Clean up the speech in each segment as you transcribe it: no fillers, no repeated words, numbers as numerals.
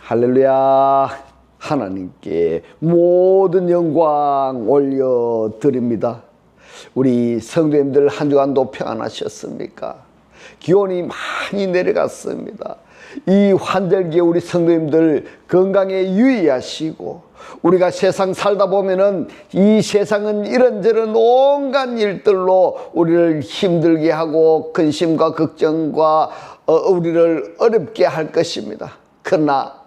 할렐루야. 하나님께 모든 영광 올려드립니다. 우리 성도님들 한 주간도 평안하셨습니까? 기온이 많이 내려갔습니다. 이 환절기에 우리 성도님들 건강에 유의하시고, 우리가 세상 살다 보면은 이 세상은 이런저런 온갖 일들로 우리를 힘들게 하고 근심과 걱정과 우리를 어렵게 할 것입니다. 그러나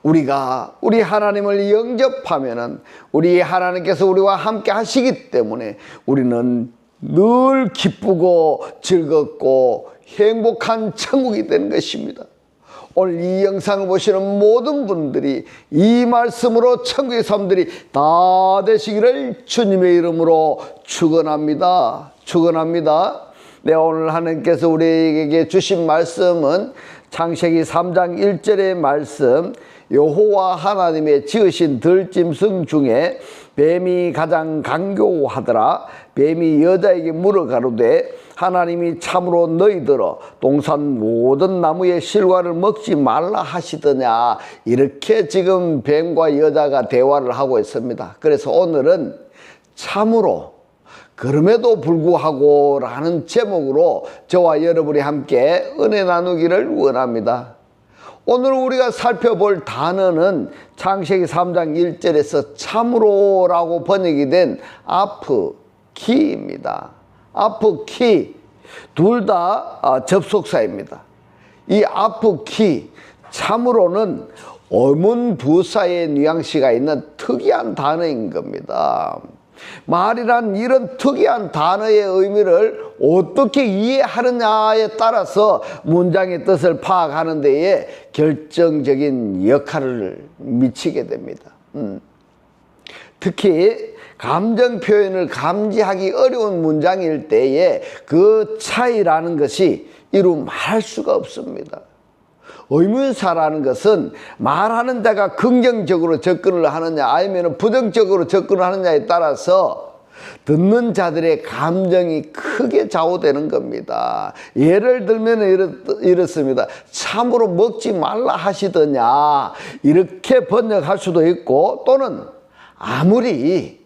우리가 우리 하나님을 영접하면은 우리 하나님께서 우리와 함께 하시기 때문에 우리는 늘 기쁘고 즐겁고 행복한 천국이 되는 것입니다. 오늘 이 영상을 보시는 모든 분들이 이 말씀으로 천국의 사람들이 다 되시기를 주님의 이름으로 축원합니다. 축원합니다. 네, 오늘 하나님께서 우리에게 주신 말씀은 창세기 3장 1절의 말씀, 여호와 하나님의 지으신 들짐승 중에 뱀이 가장 강교하더라. 뱀이 여자에게 물어 가로되 하나님이 참으로 너희들어 동산 모든 나무의 실과를 먹지 말라 하시더냐. 이렇게 지금 뱀과 여자가 대화를 하고 있습니다. 그래서 오늘은 참으로 그럼에도 불구하고 라는 제목으로 저와 여러분이 함께 은혜 나누기를 원합니다. 오늘 우리가 살펴볼 단어는 창세기 3장 1절에서 참으로라고 번역이 된 아프키입니다. 아프키, 둘 다 접속사입니다. 이 아프키, 참으로는 어문부사의 뉘앙스가 있는 특이한 단어인 겁니다. 말이란 이런 특이한 단어의 의미를 어떻게 이해하느냐에 따라서 문장의 뜻을 파악하는 데에 결정적인 역할을 미치게 됩니다. 특히 감정 표현을 감지하기 어려운 문장일 때에 그 차이라는 것이 이루 말할 수가 없습니다. 의문사라는 것은 말하는 자가 긍정적으로 접근을 하느냐 아니면 부정적으로 접근을 하느냐에 따라서 듣는 자들의 감정이 크게 좌우되는 겁니다. 예를 들면 이렇습니다. 참으로 먹지 말라 하시더냐, 이렇게 번역할 수도 있고, 또는 아무리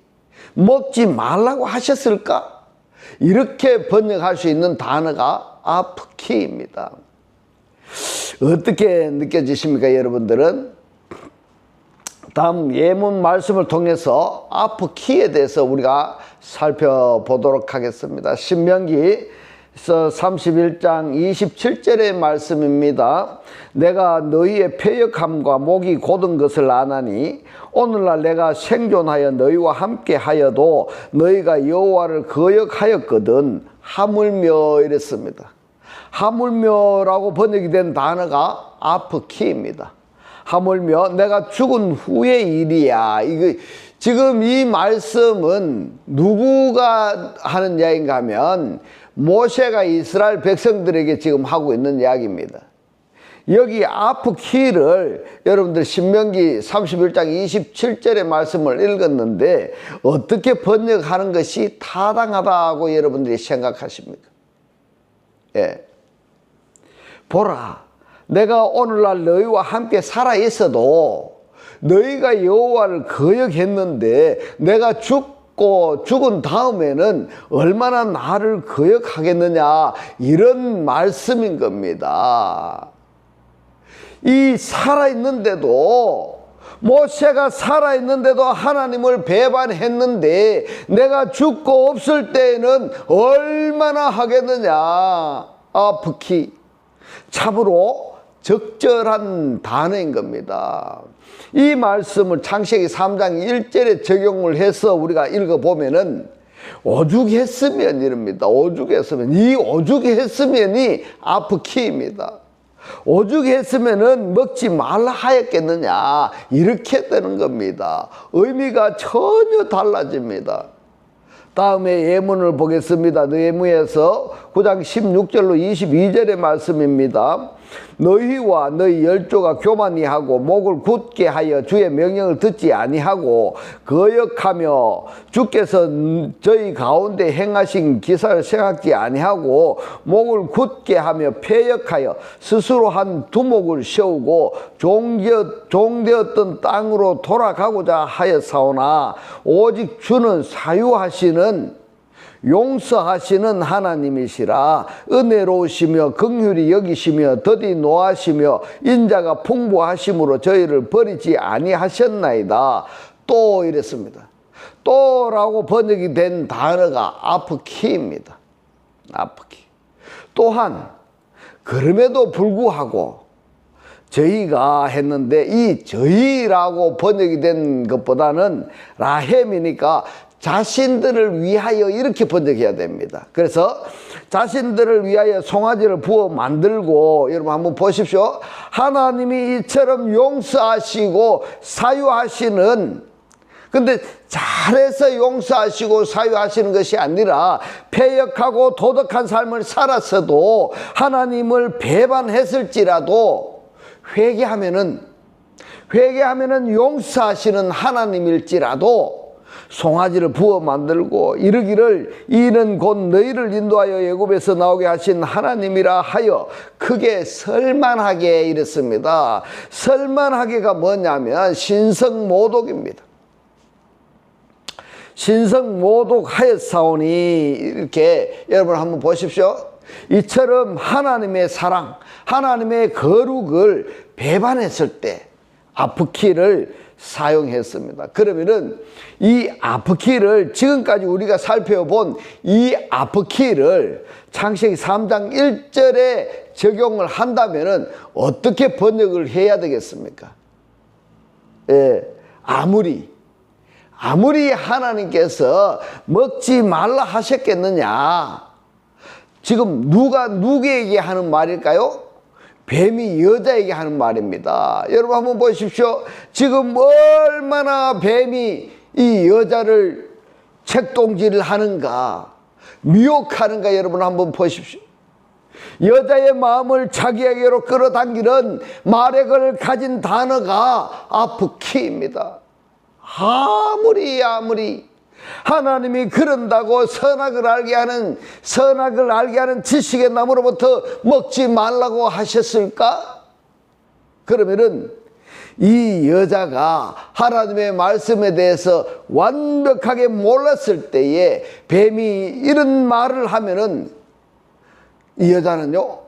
먹지 말라고 하셨을까, 이렇게 번역할 수 있는 단어가 아프키입니다. 어떻게 느껴지십니까, 여러분들은? 다음 예문 말씀을 통해서 아프키에 대해서 우리가 살펴보도록 하겠습니다. 신명기서 31장 27절의 말씀입니다. 내가 너희의 패역함과 목이 곧은 것을 아나니 오늘날 내가 생존하여 너희와 함께 하여도 너희가 여호와를 거역하였거든. 하물며 이랬습니다. 하물며라고 번역이 된 단어가 아프키입니다. 하물며 내가 죽은 후의 일이야. 지금 이 말씀은 누구가 하는 이야기인가 하면 모세가 이스라엘 백성들에게 지금 하고 있는 이야기입니다. 여기 아프키를 여러분들 신명기 31장 27절의 말씀을 읽었는데 어떻게 번역하는 것이 타당하다고 여러분들이 생각하십니까? 예. 보라, 내가 오늘날 너희와 함께 살아 있어도 너희가 여호와를 거역했는데 내가 죽은 다음에는 얼마나 나를 거역하겠느냐, 이런 말씀인 겁니다. 이 살아있는데도, 모세가 살아있는데도 하나님을 배반했는데 내가 죽고 없을 때에는 얼마나 하겠느냐. 아프키, 참으로 적절한 단어인 겁니다. 이 말씀을 창세기 3장 1절에 적용을 해서 우리가 읽어보면은 오죽했으면 이럽니다. 오죽했으면, 이 오죽했으면이 아프키입니다. 오죽했으면은 먹지 말라 하였겠느냐, 이렇게 되는 겁니다. 의미가 전혀 달라집니다. 다음에 예문을 보겠습니다. 느헤미야서 9장 16절로 22절의 말씀입니다. 너희와 너희 열조가 교만히 하고 목을 굳게 하여 주의 명령을 듣지 아니하고 거역하며 주께서 저희 가운데 행하신 기사를 생각지 아니하고 목을 굳게 하며 패역하여 스스로 한 두목을 세우고 종되었던 땅으로 돌아가고자 하였사오나 오직 주는 사유하시는 용서하시는 하나님이시라. 은혜로우시며 긍휼히 여기시며 더디 노하시며 인자가 풍부하심으로 저희를 버리지 아니하셨나이다. 또 이랬습니다. 또라고 번역이 된 단어가 아프키입니다. 아프키. 또한 그럼에도 불구하고 저희가 했는데 이 저희라고 번역이 된 것보다는 라헬이니까 자신들을 위하여 이렇게 번역해야 됩니다. 그래서 자신들을 위하여 송아지를 부어 만들고, 여러분 한번 보십시오. 하나님이 이처럼 용서하시고 사유하시는, 근데 잘해서 용서하시고 사유하시는 것이 아니라 패역하고 도덕한 삶을 살았어도 하나님을 배반했을지라도 회개하면은 용서하시는 하나님일지라도 송아지를 부어 만들고 이르기를 이는 곧 너희를 인도하여 애굽에서 나오게 하신 하나님이라 하여 크게 설만하게 이랬습니다. 설만하게가 뭐냐면 신성모독입니다. 신성모독하였사오니, 이렇게 여러분 한번 보십시오. 이처럼 하나님의 사랑, 하나님의 거룩을 배반했을 때 아프키를 사용했습니다. 그러면은 이 아프키를, 지금까지 우리가 살펴본 이 아프키를 창세기 3장 1절에 적용을 한다면은 어떻게 번역을 해야 되겠습니까? 아무리 하나님께서 먹지 말라 하셨겠느냐? 지금 누가 누구에게 하는 말일까요? 뱀이 여자에게 하는 말입니다. 여러분 한번 보십시오. 지금 얼마나 뱀이 이 여자를 책동질을 하는가, 미혹하는가, 여러분 한번 보십시오. 여자의 마음을 자기에게로 끌어당기는 마력을 가진 단어가 아프키입니다. 아무리 하나님이 그런다고 선악을 알게 하는 지식의 나무로부터 먹지 말라고 하셨을까? 그러면은 이 여자가 하나님의 말씀에 대해서 완벽하게 몰랐을 때에 뱀이 이런 말을 하면은 이 여자는요,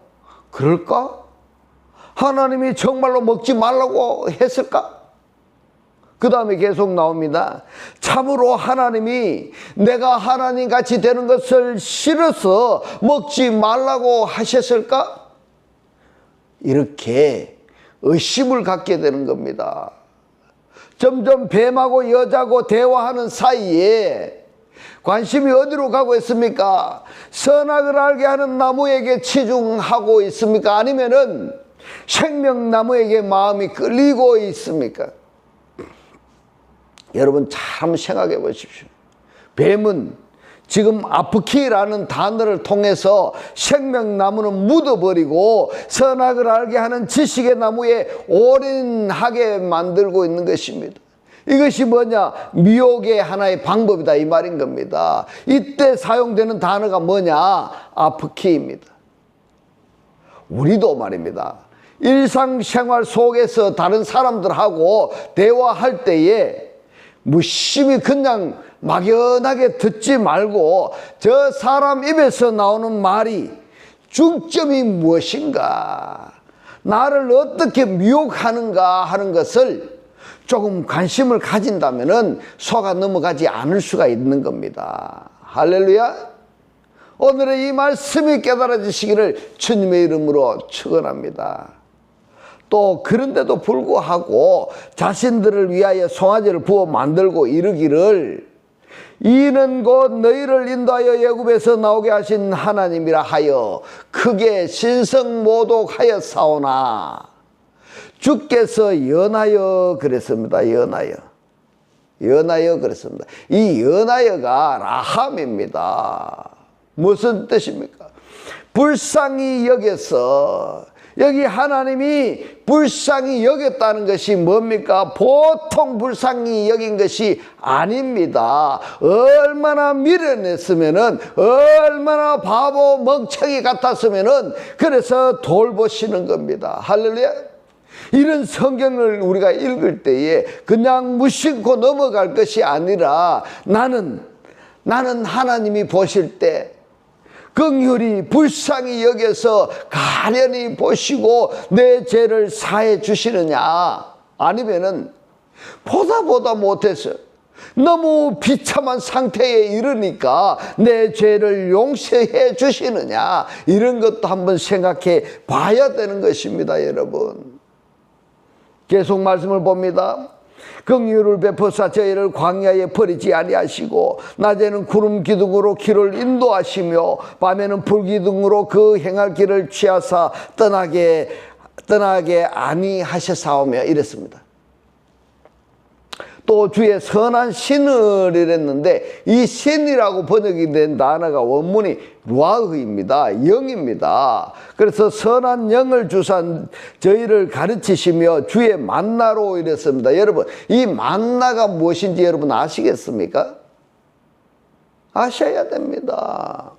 그럴까? 하나님이 정말로 먹지 말라고 했을까? 그 다음에 계속 나옵니다. 참으로 하나님이 내가 하나님 같이 되는 것을 싫어서 먹지 말라고 하셨을까? 이렇게 의심을 갖게 되는 겁니다. 점점 뱀하고 여자하고 대화하는 사이에 관심이 어디로 가고 있습니까? 선악을 알게 하는 나무에게 치중하고 있습니까? 아니면은 생명나무에게 마음이 끌리고 있습니까? 여러분 잘 생각해 보십시오. 뱀은 지금 아프키라는 단어를 통해서 생명나무는 묻어버리고 선악을 알게 하는 지식의 나무에 올인하게 만들고 있는 것입니다. 이것이 뭐냐? 미혹의 하나의 방법이다, 이 말인 겁니다. 이때 사용되는 단어가 뭐냐? 아프키입니다. 우리도 말입니다, 일상생활 속에서 다른 사람들하고 대화할 때에 무심히 그냥 막연하게 듣지 말고 저 사람 입에서 나오는 말이 중점이 무엇인가, 나를 어떻게 미혹하는가 하는 것을 조금 관심을 가진다면은 속아 넘어가지 않을 수가 있는 겁니다. 할렐루야. 오늘의 이 말씀이 깨달아지시기를 주님의 이름으로 축원합니다. 또 그런데도 불구하고 자신들을 위하여 송아지를 부어 만들고 이르기를 이는 곧 너희를 인도하여 애굽에서 나오게 하신 하나님이라 하여 크게 신성모독하였사오나, 주께서 연하여 그랬습니다. 연하여 그랬습니다. 이 연하여가 라함입니다. 무슨 뜻입니까? 불쌍히 여겨서 여기 하나님이 불쌍히 여겼다는 것이 뭡니까? 보통 불쌍히 여긴 것이 아닙니다. 얼마나 미련했으면은, 얼마나 바보 멍청이 같았으면은, 그래서 돌보시는 겁니다. 할렐루야. 이런 성경을 우리가 읽을 때에 그냥 무심코 넘어갈 것이 아니라 나는 하나님이 보실 때 긍휼히 불쌍히 여겨서 가련히 보시고 내 죄를 사해 주시느냐, 아니면은 보다 못해서 너무 비참한 상태에 이르니까 내 죄를 용서해 주시느냐, 이런 것도 한번 생각해 봐야 되는 것입니다. 여러분, 계속 말씀을 봅니다. 긍휼을 베푸사 저희를 광야에 버리지 아니하시고 낮에는 구름 기둥으로 길을 인도하시며 밤에는 불 기둥으로 그 행할 길을 취하사 떠나게 아니하셨사오며 이랬습니다. 또 주의 선한 신을 이랬는데, 이 신이라고 번역이 된 단어가 원문이 루아흐입니다. 영입니다. 그래서 선한 영을 주사 저희를 가르치시며 주의 만나로 이랬습니다. 여러분, 이 만나가 무엇인지 여러분 아시겠습니까? 아셔야 됩니다.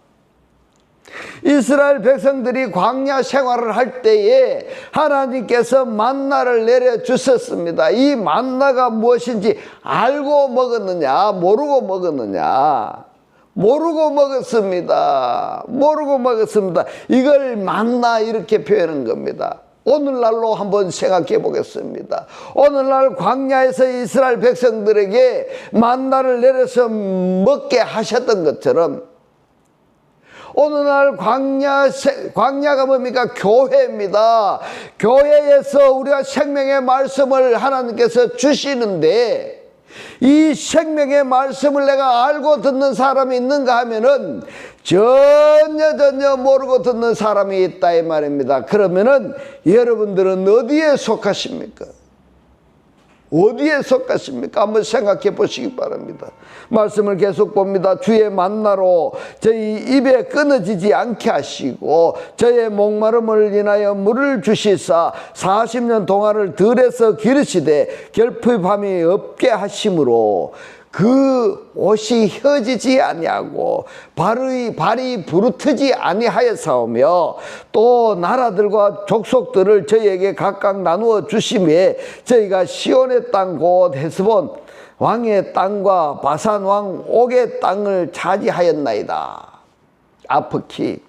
이스라엘 백성들이 광야 생활을 할 때에 하나님께서 만나를 내려주셨습니다. 이 만나가 무엇인지 알고 먹었느냐, 모르고 먹었느냐? 모르고 먹었습니다. 모르고 먹었습니다. 이걸 만나 이렇게 표현한 겁니다. 오늘날로 한번 생각해 보겠습니다. 오늘날 광야에서 이스라엘 백성들에게 만나를 내려서 먹게 하셨던 것처럼 오늘날 광야가 뭡니까? 교회입니다. 교회에서 우리가 생명의 말씀을 하나님께서 주시는데, 이 생명의 말씀을 내가 알고 듣는 사람이 있는가 하면은 전혀 모르고 듣는 사람이 있다 이 말입니다. 그러면은 여러분들은 어디에 속하십니까? 어디에 속하십니까? 한번 생각해 보시기 바랍니다. 말씀을 계속 봅니다. 주의 만나로 저희 입에 끊어지지 않게 하시고 저의 목마름을 인하여 물을 주시사 40년 동안을 들에서 기르시되 결핍함이 없게 하심으로 그 옷이 혀지지 아니하고 발이 부르트지 아니하였사오며 또 나라들과 족속들을 저희에게 각각 나누어 주심에 저희가 시온의 땅 곧 헤스본 왕의 땅과 바산 왕 옥의 땅을 차지하였나이다. 아프키.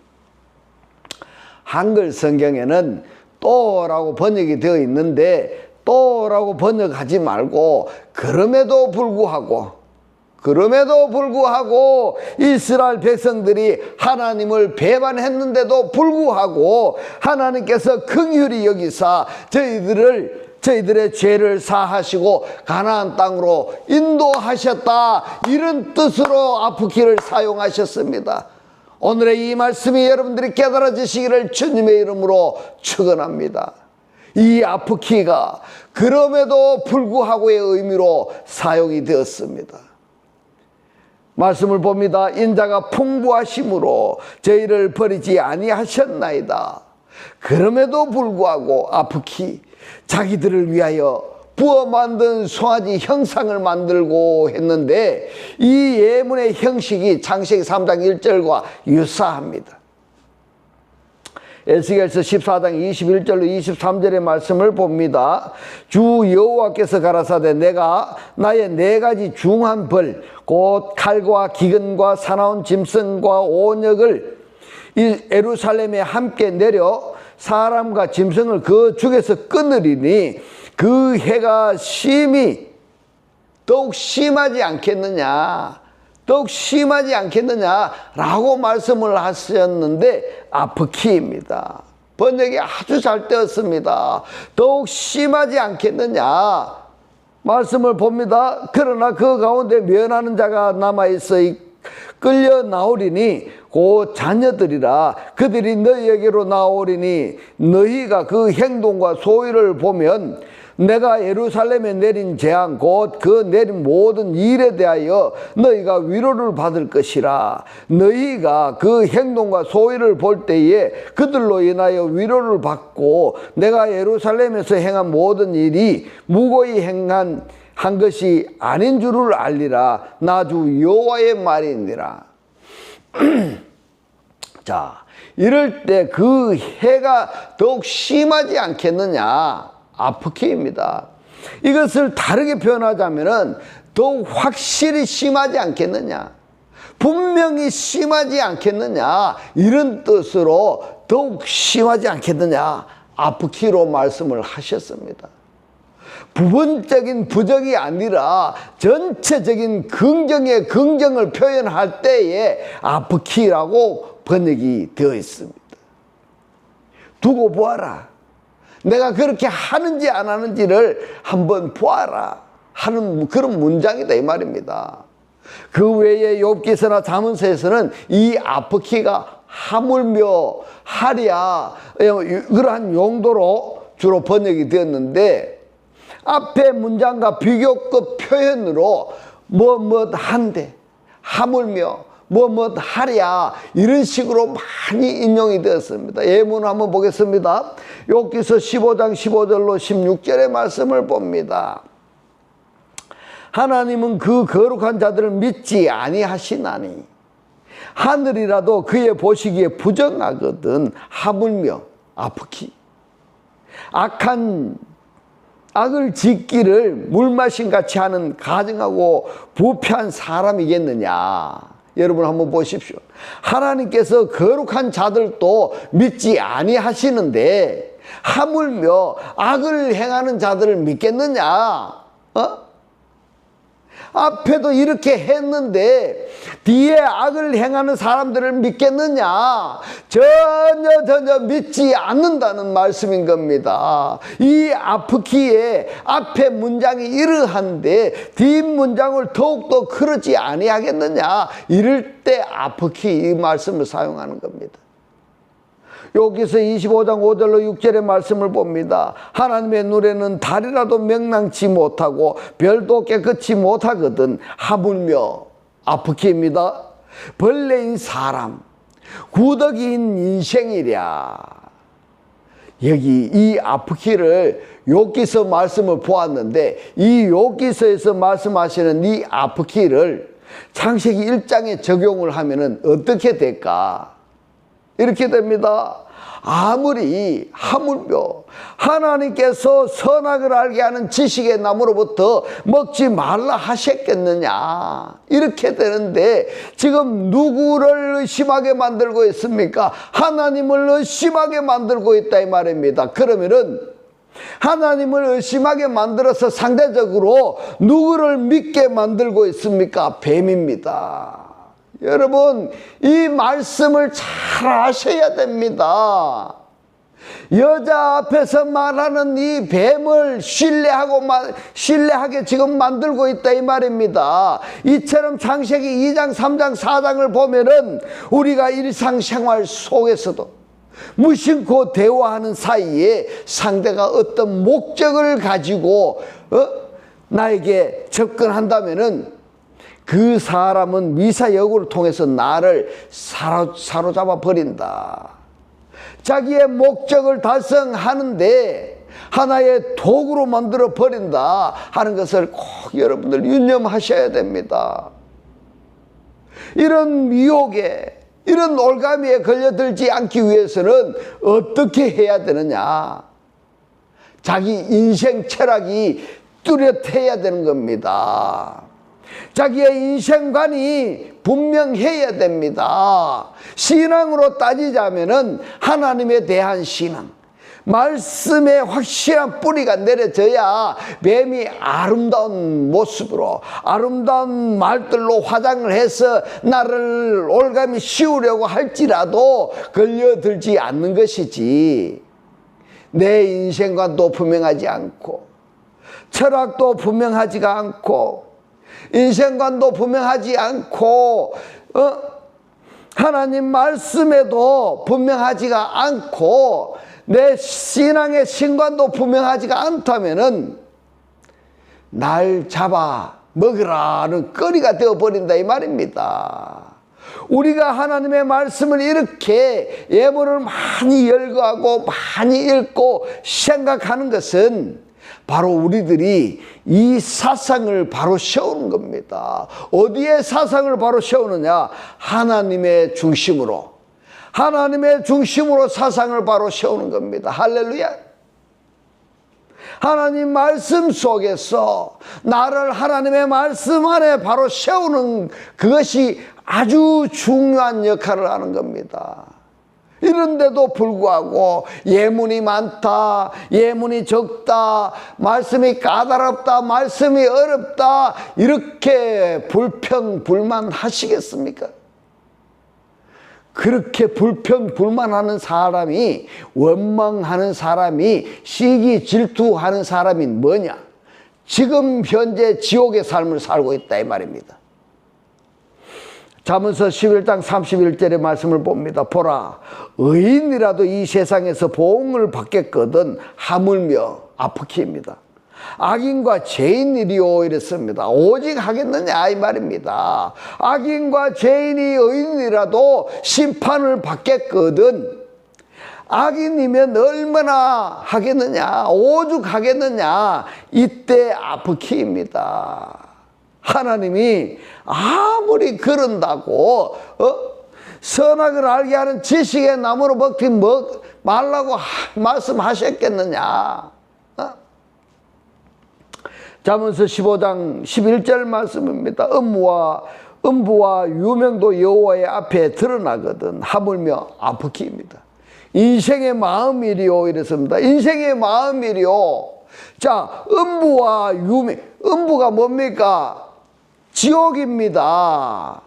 한글 성경에는 또라고 번역이 되어 있는데, 또라고 번역하지 말고 그럼에도 불구하고 이스라엘 백성들이 하나님을 배반했는데도 불구하고 하나님께서 긍휼히 여기사 저희들의 죄를 사하시고 가나안 땅으로 인도하셨다, 이런 뜻으로 아프키를 사용하셨습니다. 오늘의 이 말씀이 여러분들이 깨달아지시기를 주님의 이름으로 축원합니다. 이 아프키가 그럼에도 불구하고의 의미로 사용이 되었습니다. 말씀을 봅니다. 인자가 풍부하심으로 저희를 버리지 아니하셨나이다. 그럼에도 불구하고 아프키, 자기들을 위하여 부어 만든 송아지 형상을 만들고 했는데, 이 예문의 형식이 창세기 3장 1절과 유사합니다. 에스겔서 14장 21절로 23절의 말씀을 봅니다. 주 여호와께서 가라사대 내가 나의 4가지 중한 벌 곧 칼과 기근과 사나운 짐승과 온역을 이 예루살렘에 함께 내려 사람과 짐승을 그 중에서 끊으리니 그 해가 더욱 심하지 않겠느냐, 더욱 심하지 않겠느냐라고 말씀을 하셨는데 아프키입니다. 번역이 아주 잘 되었습니다. 더욱 심하지 않겠느냐 말씀을 봅니다. 그러나 그 가운데 면하는 자가 남아있어 끌려 나오리니 곧 자녀들이라. 그들이 너희에게로 나오리니 너희가 그 행동과 소위를 보면 내가 예루살렘에 내린 재앙 곧 그 내린 모든 일에 대하여 너희가 위로를 받을 것이라. 너희가 그 행동과 소위를 볼 때에 그들로 인하여 위로를 받고 내가 예루살렘에서 행한 모든 일이 무고히 한 것이 아닌 줄을 알리라. 나 주 여호와의 말이니라. 자, 이럴 때 그 해가 더욱 심하지 않겠느냐? 아프키입니다. 이것을 다르게 표현하자면은 더욱 확실히 심하지 않겠느냐? 분명히 심하지 않겠느냐? 이런 뜻으로 더욱 심하지 않겠느냐? 아프키로 말씀을 하셨습니다. 부분적인 부정이 아니라 전체적인 긍정의 긍정을 표현할 때에 아프키라고 번역이 되어 있습니다. 두고 보아라. 내가 그렇게 하는지 안 하는지를 한번 보아라 하는 그런 문장이다 이 말입니다. 그 외에 욥기서나 잠언서에서는 이 아프키가 하물며 하랴 그러한 용도로 주로 번역이 되었는데, 앞에 문장과 비교급 표현으로 한데 하물며 하랴 이런 식으로 많이 인용이 되었습니다. 예문 한번 보겠습니다. 욥기서 15장 15절로 16절의 말씀을 봅니다. 하나님은 그 거룩한 자들을 믿지 아니하시나니 하늘이라도 그의 보시기에 부정하거든. 하물며 아프키 악을 짓기를 물마신 같이 하는 가증하고 부패한 사람이겠느냐. 여러분 한번 보십시오. 하나님께서 거룩한 자들도 믿지 아니하시는데 하물며 악을 행하는 자들을 믿겠느냐? 앞에도 이렇게 했는데 뒤에 악을 행하는 사람들을 믿겠느냐? 전혀 믿지 않는다는 말씀인 겁니다. 이 아프키에 앞에 문장이 이러한데 뒷 문장을 더욱더 그러지 아니하겠느냐? 이럴 때 아프키 이 말씀을 사용하는 겁니다. 여기서 25장 5절로 6절의 말씀을 봅니다. 하나님의 눈에는 달이라도 명랑치 못하고 별도 깨끗이 못하거든. 하물며 아프키입니다. 벌레인 사람 구더기인 인생이랴. 여기 이 아프키를 욥기서 말씀을 보았는데 이 욥기서에서 말씀하시는 이 아프키를 창세기 1장에 적용을 하면은 어떻게 될까? 이렇게 됩니다. 아무리 하물며 하나님께서 선악을 알게 하는 지식의 나무로부터 먹지 말라 하셨겠느냐, 이렇게 되는데 지금 누구를 의심하게 만들고 있습니까? 하나님을 의심하게 만들고 있다 이 말입니다. 그러면은 하나님을 의심하게 만들어서 상대적으로 누구를 믿게 만들고 있습니까? 뱀입니다. 여러분, 이 말씀을 잘 아셔야 됩니다. 여자 앞에서 말하는 이 뱀을 신뢰하게 지금 만들고 있다 이 말입니다. 이처럼 창세기 2장 3장 4장을 보면은 우리가 일상생활 속에서도 무심코 대화하는 사이에 상대가 어떤 목적을 가지고 나에게 접근한다면은 그 사람은 미사여구를 통해서 나를 사로잡아 버린다. 자기의 목적을 달성하는데 하나의 도구로 만들어 버린다 하는 것을 꼭 여러분들 유념하셔야 됩니다. 이런 미혹에, 이런 올가미에 걸려들지 않기 위해서는 어떻게 해야 되느냐? 자기 인생 철학이 뚜렷해야 되는 겁니다. 자기의 인생관이 분명해야 됩니다. 신앙으로 따지자면은 하나님에 대한 신앙, 말씀에 확실한 뿌리가 내려져야 뱀이 아름다운 모습으로, 아름다운 말들로 화장을 해서 나를 올가미 씌우려고 할지라도 걸려들지 않는 것이지, 내 인생관도 분명하지 않고 철학도 분명하지가 않고 인생관도 분명하지 않고 하나님 말씀에도 분명하지가 않고 내 신앙의 신관도 분명하지가 않다면은 날 잡아 먹으라는 거리가 되어버린다 이 말입니다. 우리가 하나님의 말씀을 이렇게 예물을 많이 열거하고 많이 읽고 생각하는 것은 바로 우리들이 이 사상을 바로 세우는 겁니다. 어디에 사상을 바로 세우느냐? 하나님의 중심으로. 하나님의 중심으로 사상을 바로 세우는 겁니다. 할렐루야. 하나님 말씀 속에서 나를 하나님의 말씀 안에 바로 세우는 그것이 아주 중요한 역할을 하는 겁니다. 이런데도 불구하고 예문이 많다, 예문이 적다, 말씀이 까다롭다, 말씀이 어렵다 이렇게 불평불만하시겠습니까? 그렇게 불평불만하는 사람이, 원망하는 사람이, 시기 질투하는 사람이 뭐냐? 지금 현재 지옥의 삶을 살고 있다 이 말입니다. 잠언서 11장 31절의 말씀을 봅니다. 보라, 의인이라도 이 세상에서 보응을 받겠거든 하물며 아프키입니다. 악인과 죄인이리요 이랬습니다. 오직 하겠느냐 이 말입니다. 악인과 죄인이 의인이라도 심판을 받겠거든 악인이면 얼마나 하겠느냐, 오죽 하겠느냐, 이때 아프키입니다. 하나님이 아무리 그런다고 선악을 알게 하는 지식의 나무로 먹지 말라고 말씀하셨겠느냐. 잠언서 15장 11절 말씀입니다. 음부와 유명도 여호와의 앞에 드러나거든 하물며 아프키입니다. 인생의 마음이리요 이랬습니다. 인생의 마음이리요. 자, 음부와 유명, 음부가 뭡니까? 지옥입니다.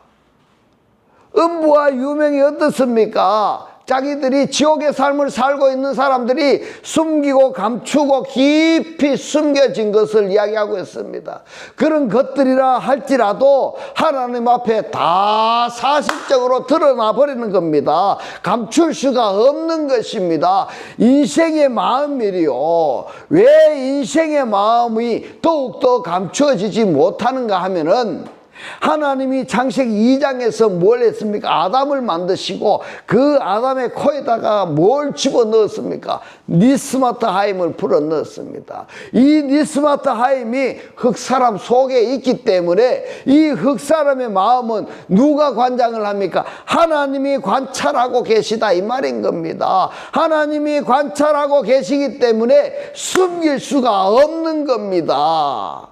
음부와 유명이 어떻습니까? 자기들이 지옥의 삶을 살고 있는 사람들이 숨기고 감추고 깊이 숨겨진 것을 이야기하고 있습니다. 그런 것들이라 할지라도 하나님 앞에 다 사실적으로 드러나 버리는 겁니다. 감출 수가 없는 것입니다. 인생의 마음이리요. 왜 인생의 마음이 더욱더 감추어지지 못하는가 하면은 하나님이 창세기 2장에서 뭘 했습니까? 아담을 만드시고 그 아담의 코에다가 뭘 집어넣었습니까? 니스마트하임을 불어넣었습니다. 이 니스마트하임이 흑사람 속에 있기 때문에 이 흑사람의 마음은 누가 관장을 합니까? 하나님이 관찰하고 계시다 이 말인 겁니다. 하나님이 관찰하고 계시기 때문에 숨길 수가 없는 겁니다.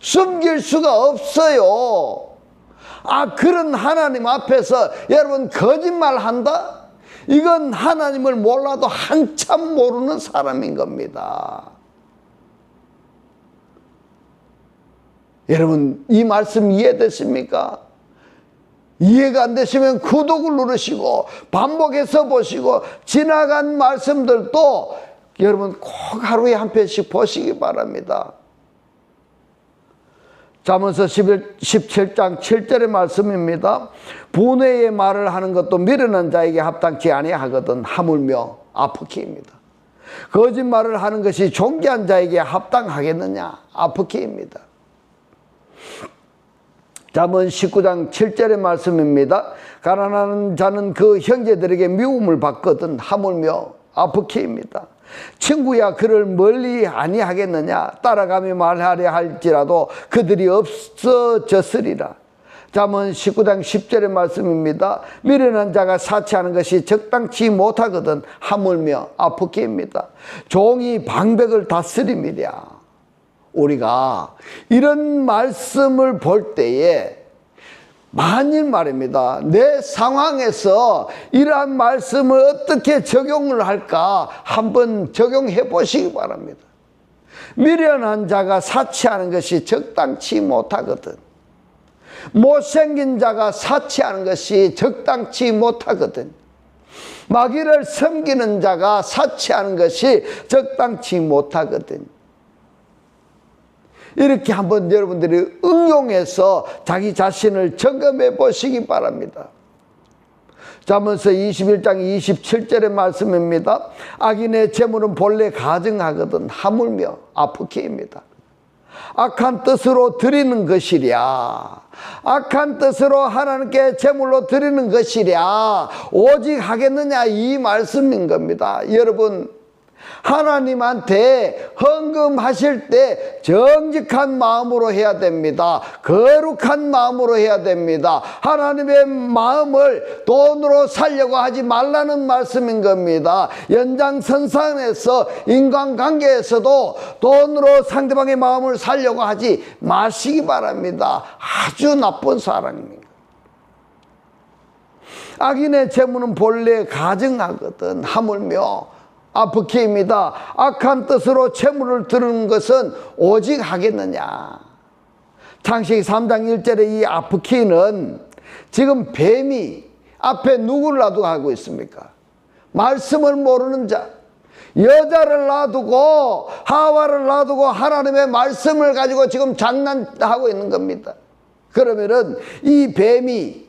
숨길 수가 없어요. 그런 하나님 앞에서 여러분 거짓말 한다? 이건 하나님을 몰라도 한참 모르는 사람인 겁니다. 여러분 이 말씀 이해되십니까? 이해가 안 되시면 구독을 누르시고 반복해서 보시고 지나간 말씀들도 여러분 꼭 하루에 한 편씩 보시기 바랍니다. 잠언서 17장 7절의 말씀입니다. 분해의 말을 하는 것도 미련한 자에게 합당치 아니하거든 하물며 아프키입니다. 거짓말을 하는 것이 존귀한 자에게 합당하겠느냐? 아프키입니다. 잠언 19장 7절의 말씀입니다. 가난한 자는 그 형제들에게 미움을 받거든 하물며 아프키입니다. 친구야 그를 멀리 아니하겠느냐? 따라가며 말하려 할지라도 그들이 없어졌으리라. 잠언 19장 10절의 말씀입니다. 미련한 자가 사치하는 것이 적당치 못하거든 하물며 아프기입니다. 종이 방백을 다스림이랴. 우리가 이런 말씀을 볼 때에 만일 말입니다. 내 상황에서 이러한 말씀을 어떻게 적용을 할까 한번 적용해 보시기 바랍니다. 미련한 자가 사치하는 것이 적당치 못하거든. 못생긴 자가 사치하는 것이 적당치 못하거든. 마귀를 섬기는 자가 사치하는 것이 적당치 못하거든. 이렇게 한번 여러분들이 응용해서 자기 자신을 점검해 보시기 바랍니다. 잠언서 21장 27절의 말씀입니다. 악인의 재물은 본래 가증하거든 하물며 아프키입니다. 악한 뜻으로 드리는 것이랴. 악한 뜻으로 하나님께 제물로 드리는 것이랴. 오직 하겠느냐 이 말씀인 겁니다. 여러분, 하나님한테 헌금하실 때 정직한 마음으로 해야 됩니다. 거룩한 마음으로 해야 됩니다. 하나님의 마음을 돈으로 살려고 하지 말라는 말씀인 겁니다. 연장선상에서 인간관계에서도 돈으로 상대방의 마음을 살려고 하지 마시기 바랍니다. 아주 나쁜 사랑입니다. 악인의 재물은 본래 가증하거든 하물며 아프키입니다. 악한 뜻으로 재물을 드리는 것은 오직 하겠느냐. 창세기 3장 1절의 이 아프키는 지금 뱀이 앞에 누구를 놔두고 하고 있습니까? 말씀을 모르는 자, 여자를 놔두고 하와를 놔두고 하나님의 말씀을 가지고 지금 장난하고 있는 겁니다. 그러면은 이 뱀이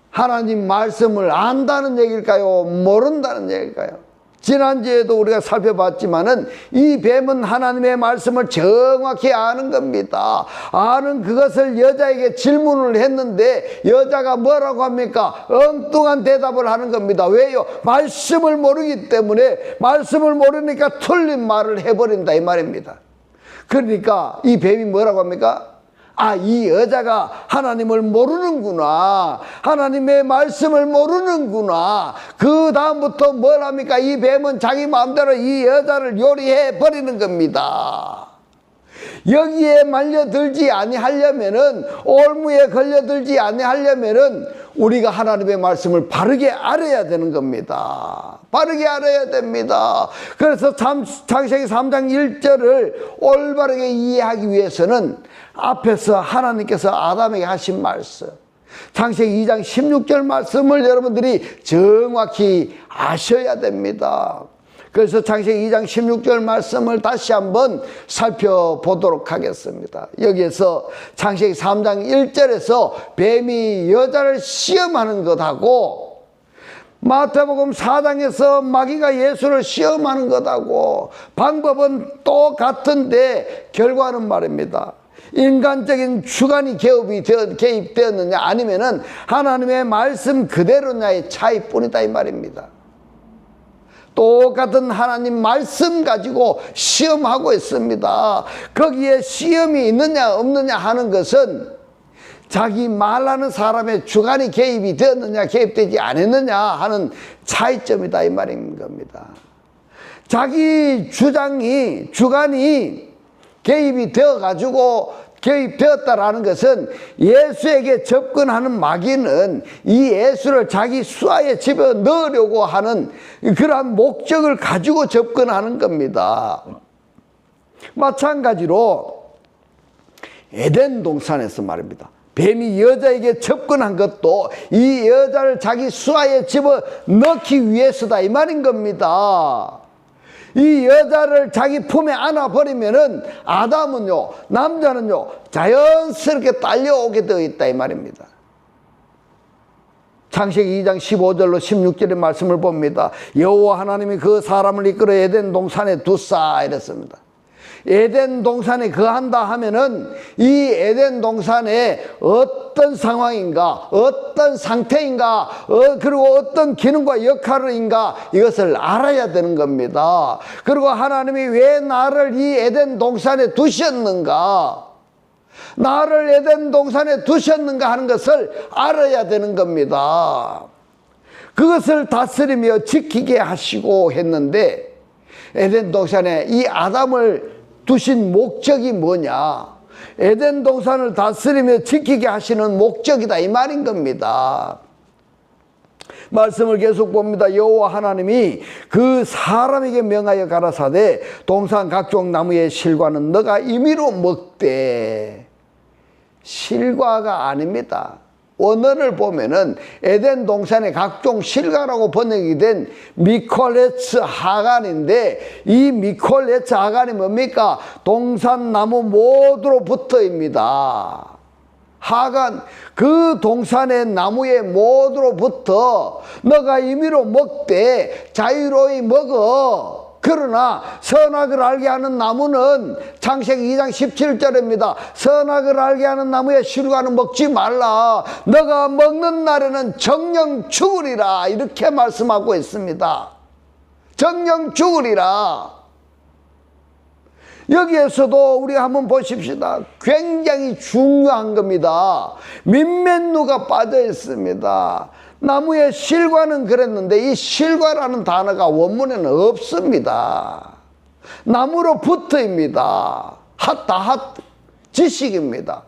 하나님 말씀을 안다는 얘기일까요? 모른다는 얘기일까요? 지난주에도 우리가 살펴봤지만은 이 뱀은 하나님의 말씀을 정확히 아는 겁니다. 아는 그것을 여자에게 질문을 했는데 여자가 뭐라고 합니까? 엉뚱한 대답을 하는 겁니다. 왜요? 말씀을 모르기 때문에 말씀을 모르니까 틀린 말을 해버린다 이 말입니다. 그러니까 이 뱀이 뭐라고 합니까? 아, 이 여자가 하나님을 모르는구나. 하나님의 말씀을 모르는구나. 그 다음부터 뭘 합니까? 이 뱀은 자기 마음대로 이 여자를 요리해 버리는 겁니다. 여기에 말려들지 아니하려면은, 올무에 걸려들지 아니하려면은 우리가 하나님의 말씀을 바르게 알아야 되는 겁니다. 바르게 알아야 됩니다. 그래서 창세기 3장 1절을 올바르게 이해하기 위해서는 앞에서 하나님께서 아담에게 하신 말씀, 창세기 2장 16절 말씀을 여러분들이 정확히 아셔야 됩니다. 그래서 창세기 2장 16절 말씀을 다시 한번 살펴보도록 하겠습니다. 여기에서 창세기 3장 1절에서 뱀이 여자를 시험하는 것하고 마태복음 4장에서 마귀가 예수를 시험하는 것하고 방법은 똑같은데 결과는 말입니다. 인간적인 주관이 개입되었느냐 아니면은 하나님의 말씀 그대로냐의 차이뿐이다 이 말입니다. 똑같은 하나님 말씀 가지고 시험하고 있습니다. 거기에 시험이 있느냐 없느냐 하는 것은 자기 말하는 사람의 주관이 개입이 되었느냐 개입되지 않았느냐 하는 차이점이다 이 말인 겁니다. 자기 주관이 개입이 되어가지고 개입되었다라는 것은 예수에게 접근하는 마귀는 이 예수를 자기 수하에 집어 넣으려고 하는 그러한 목적을 가지고 접근하는 겁니다. 마찬가지로 에덴 동산에서 말입니다. 뱀이 여자에게 접근한 것도 이 여자를 자기 수하에 집어 넣기 위해서다 이 말인 겁니다. 이 여자를 자기 품에 안아버리면은 아담은요, 남자는요, 자연스럽게 딸려오게 되어 있다 이 말입니다. 창세기 2장 15절로 16절의 말씀을 봅니다. 여호와 하나님이 그 사람을 이끌어 에덴 동산에 두사 이랬습니다. 에덴 동산에 거한다 하면은 이 에덴 동산에 어떤 상황인가, 어떤 상태인가, 그리고 어떤 기능과 역할인가 이것을 알아야 되는 겁니다. 그리고 하나님이 왜 나를 이 에덴 동산에 두셨는가, 나를 에덴 동산에 두셨는가 하는 것을 알아야 되는 겁니다. 그것을 다스리며 지키게 하시고 했는데 에덴 동산에 이 아담을 두신 목적이 뭐냐? 에덴 동산을 다스리며 지키게 하시는 목적이다 이 말인 겁니다. 말씀을 계속 봅니다. 여호와 하나님이 그 사람에게 명하여 가라사대 동산 각종 나무의 실과는 너가 임의로 먹되. 실과가 아닙니다. 원어를 보면은 에덴 동산의 각종 실과라고 번역이 된 미콜레츠 하간인데 이 미콜레츠 하간이 뭡니까? 동산나무 모두로부터입니다. 하간 그 동산의 나무의 모두로부터 너가 임의로 먹되 자유로이 먹어. 그러나 선악을 알게 하는 나무는 창세기 2장 17절입니다. 선악을 알게 하는 나무의 실과는 먹지 말라. 너가 먹는 날에는 정령 죽으리라. 이렇게 말씀하고 있습니다. 정령 죽으리라. 여기에서도 우리가 한번 보십시다. 굉장히 중요한 겁니다. 민면류가 빠져 있습니다. 나무의 실과는 그랬는데 이 실과라는 단어가 원문에는 없습니다. 나무로부터입니다. 지식입니다.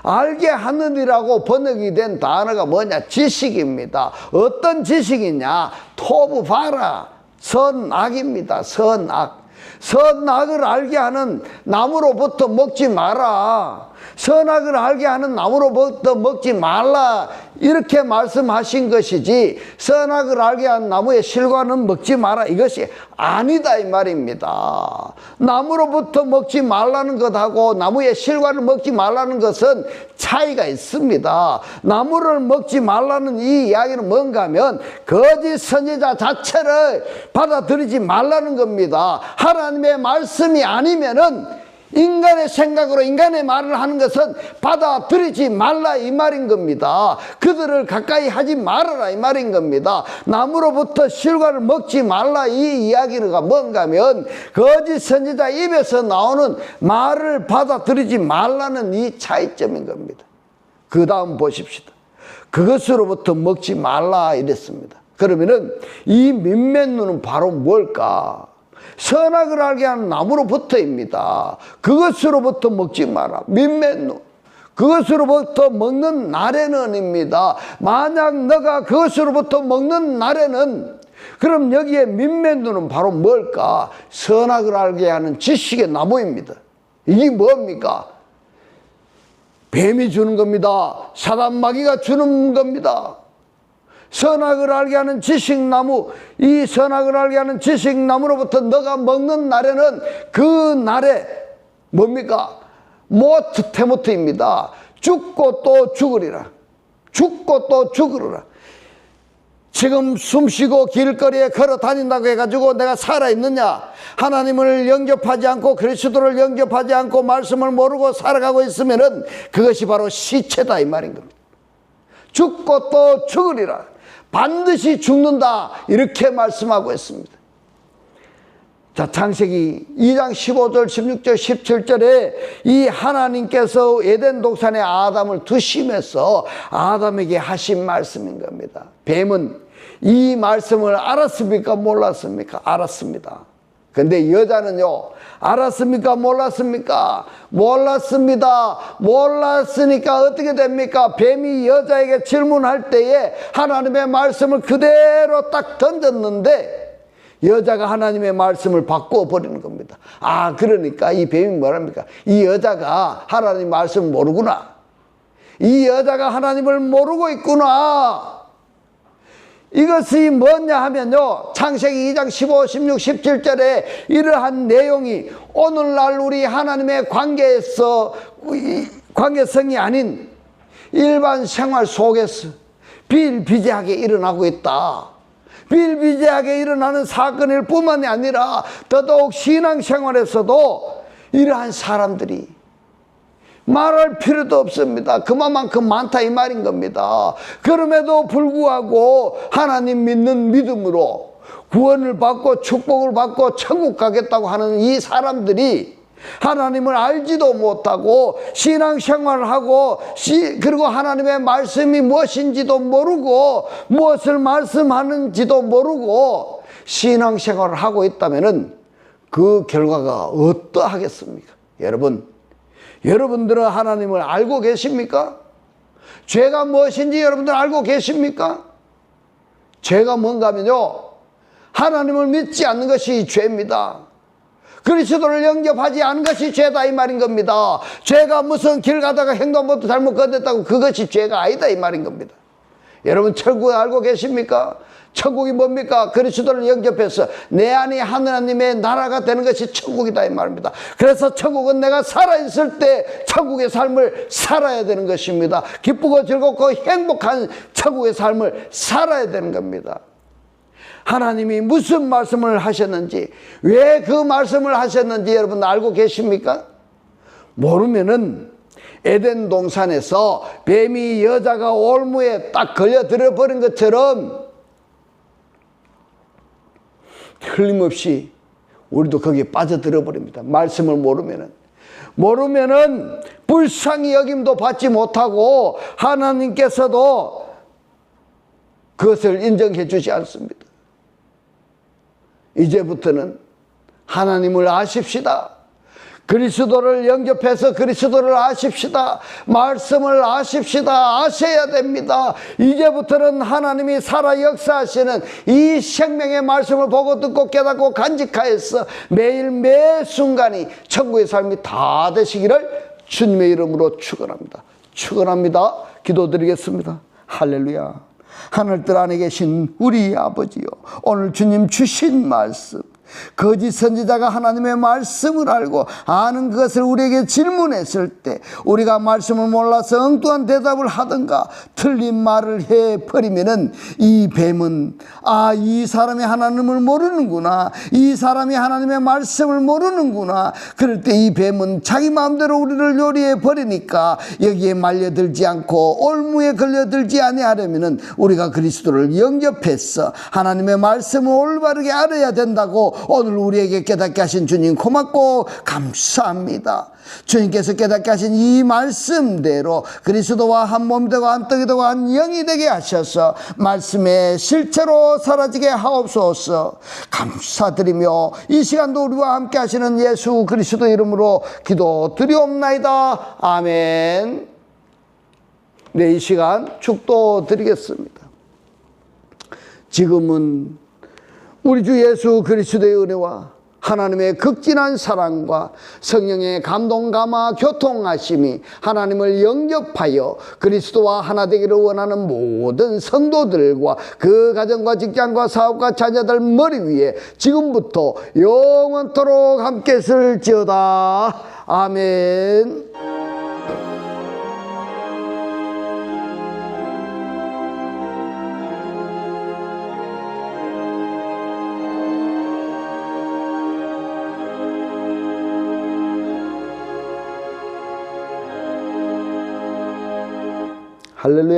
알게 하느니라고 번역이 된 단어가 뭐냐? 지식입니다. 어떤 지식이냐? 토부 바라. 선악입니다. 선악. 선악을 알게 하는 나무로부터 먹지 마라. 선악을 알게 하는 나무로부터 먹지 말라. 이렇게 말씀하신 것이지 선악을 알게 하는 나무의 실과는 먹지 마라. 이것이 아니다 이 말입니다. 나무로부터 먹지 말라는 것하고 나무의 실과를 먹지 말라는 것은 차이가 있습니다. 나무를 먹지 말라는 이 이야기는 뭔가 하면 거짓 선지자 자체를 받아들이지 말라는 겁니다. 하나님의 말씀이 아니면은 인간의 생각으로 인간의 말을 하는 것은 받아들이지 말라 이 말인 겁니다. 그들을 가까이 하지 말아라 이 말인 겁니다. 나무로부터 실과를 먹지 말라 이 이야기가 뭔가 하면 거짓 선지자 입에서 나오는 말을 받아들이지 말라는 이 차이점인 겁니다. 그 다음 보십시다. 그것으로부터 먹지 말라 이랬습니다. 그러면은 이 민면류는 바로 뭘까? 선악을 알게 하는 나무로부터입니다. 그것으로부터 먹지 마라. 민면류. 그것으로부터 먹는 날에는입니다. 만약 너가 그것으로부터 먹는 날에는 그럼 여기에 민면류는 바로 뭘까? 선악을 알게 하는 지식의 나무입니다. 이게 뭡니까? 뱀이 주는 겁니다. 사단마귀가 주는 겁니다. 선악을 알게 하는 지식나무, 이 선악을 알게 하는 지식나무로부터 너가 먹는 날에는 그 날에 뭡니까? 테모트입니다. 죽고 또 죽으리라. 죽고 또 죽으리라. 지금 숨쉬고 길거리에 걸어 다닌다고 해가지고 내가 살아있느냐? 하나님을 영접하지 않고 그리스도를 영접하지 않고 말씀을 모르고 살아가고 있으면은 그것이 바로 시체다 이 말인 겁니다. 죽고 또 죽으리라. 반드시 죽는다 이렇게 말씀하고 있습니다. 자, 창세기 2장 15절 16절 17절에 이 하나님께서 에덴 동산에 아담을 두시면서 아담에게 하신 말씀인 겁니다. 뱀은 이 말씀을 알았습니까? 몰랐습니까? 알았습니다. 근데 여자는요, 알았습니까? 몰랐습니까? 몰랐습니다. 몰랐으니까 어떻게 됩니까? 뱀이 여자에게 질문할 때에 하나님의 말씀을 그대로 딱 던졌는데 여자가 하나님의 말씀을 바꾸어 버리는 겁니다. 아, 그러니까 이 뱀이 뭐랍니까? 이 여자가 하나님 말씀을 모르구나. 이 여자가 하나님을 모르고 있구나. 이것이 뭐냐 하면요, 창세기 2장 15, 16, 17절에 이러한 내용이 오늘날 우리 하나님의 관계성이 아닌 일반 생활 속에서 비일비재하게 일어나고 있다. 비일비재하게 일어나는 사건일 뿐만이 아니라 더더욱 신앙생활에서도 이러한 사람들이 말할 필요도 없습니다. 그만큼 많다 이 말인 겁니다. 그럼에도 불구하고 하나님 믿는 믿음으로 구원을 받고 축복을 받고 천국 가겠다고 하는 이 사람들이 하나님을 알지도 못하고 신앙생활을 하고 그리고 하나님의 말씀이 무엇인지도 모르고 무엇을 말씀하는지도 모르고 신앙생활을 하고 있다면 그 결과가 어떠하겠습니까? 여러분들은 하나님을 알고 계십니까? 죄가 무엇인지 여러분들 알고 계십니까? 죄가 뭔가 하면요, 하나님을 믿지 않는 것이 죄입니다. 그리스도를 영접하지 않은 것이 죄다 이 말인 겁니다. 죄가 무슨 길 가다가 횡단보도 잘못 건넜다고 그것이 죄가 아니다 이 말인 겁니다. 여러분 천국 알고 계십니까? 천국이 뭡니까? 그리스도를 영접해서 내 안에 하나님의 나라가 되는 것이 천국이다 이 말입니다. 그래서 천국은 내가 살아있을 때 천국의 삶을 살아야 되는 것입니다. 기쁘고 즐겁고 행복한 천국의 삶을 살아야 되는 겁니다. 하나님이 무슨 말씀을 하셨는지, 왜 그 말씀을 하셨는지 여러분 알고 계십니까? 모르면은 에덴 동산에서 뱀이 여자가 올무에 딱 걸려들어 버린 것처럼 틀림없이 우리도 거기에 빠져들어 버립니다. 말씀을 모르면은 불쌍히 여김도 받지 못하고 하나님께서도 그것을 인정해 주지 않습니다. 이제부터는 하나님을 아십시다. 그리스도를 영접해서 그리스도를 아십시다. 말씀을 아십시다. 아셔야 됩니다. 이제부터는 하나님이 살아 역사하시는 이 생명의 말씀을 보고 듣고 깨닫고 간직하여서 매일 매 순간이 천국의 삶이 다 되시기를 주님의 이름으로 축원합니다. 축원합니다. 기도드리겠습니다. 할렐루야. 하늘들 안에 계신 우리 아버지요, 오늘 주님 주신 말씀, 거짓 선지자가 하나님의 말씀을 알고 아는 그것을 우리에게 질문했을 때 우리가 말씀을 몰라서 엉뚱한 대답을 하든가 틀린 말을 해버리면은 이 뱀은 이 사람이 하나님을 모르는구나, 이 사람이 하나님의 말씀을 모르는구나, 그럴 때 이 뱀은 자기 마음대로 우리를 요리해 버리니까 여기에 말려들지 않고 올무에 걸려들지 아니하려면은 우리가 그리스도를 영접해서 하나님의 말씀을 올바르게 알아야 된다고 오늘 우리에게 깨닫게 하신 주님 고맙고 감사합니다. 주님께서 깨닫게 하신 이 말씀대로 그리스도와 한 몸이 되고 한 떡이 되고 한 영이 되게 하셔서 말씀에 실체로 사라지게 하옵소서. 감사드리며 이 시간도 우리와 함께 하시는 예수 그리스도 이름으로 기도드리옵나이다. 아멘. 네, 이 시간 축도 드리겠습니다. 지금은 우리 주 예수 그리스도의 은혜와 하나님의 극진한 사랑과 성령의 감동 감화 교통하심이 하나님을 영접하여 그리스도와 하나 되기를 원하는 모든 성도들과 그 가정과 직장과 사업과 자녀들 머리 위에 지금부터 영원토록 함께 있을지어다. 아멘. 할렐루야.